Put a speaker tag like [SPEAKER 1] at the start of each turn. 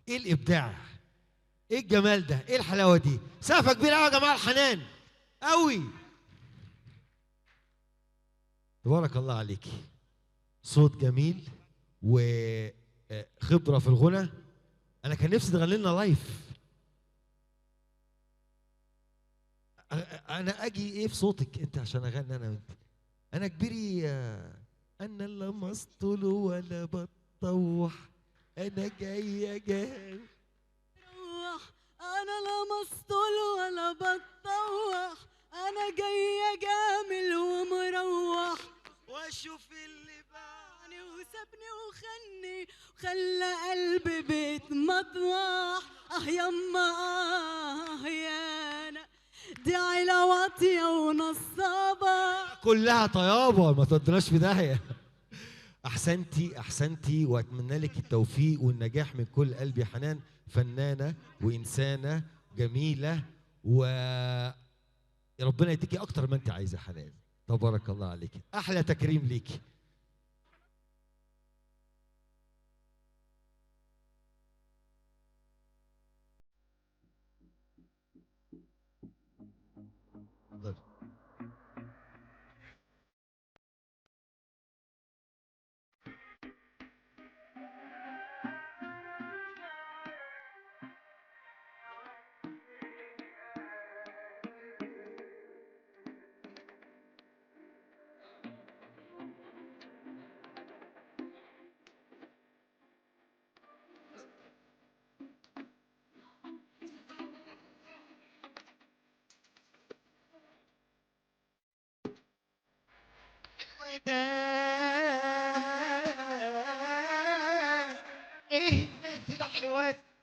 [SPEAKER 1] ايه الابداع، ايه الجمال ده، ايه الحلاوه دي. سقفه كبيره قوي يا جماعه الحنان قوي. تبارك الله عليكي، صوت جميل وخبره في الغنى. انا كان نفسي تغني لنا لايف. انا اجي ايه في صوتك انت عشان اغني انا وانت. انا كبيري انا لا مسطول ولا بتطوح، انا جاي
[SPEAKER 2] روح. انا لا مسطول ولا بتطوح، انا جايه جامل ومروح.
[SPEAKER 1] واشوف اللي بعد
[SPEAKER 2] يعني وسابني وخني وخلى قلبي بيتمطوح. يما يا انا دي عيله واطيه ونصابه.
[SPEAKER 1] كلها طيابه، ما تودناش في داهيه. احسنتي احسنتي، واتمنى لك التوفيق والنجاح من كل قلبي. حنان فنانه وانسانه جميله، وربنا يديكي اكتر ما انت عايزه. حنان تبارك الله عليك، احلى تكريم ليكي. ايه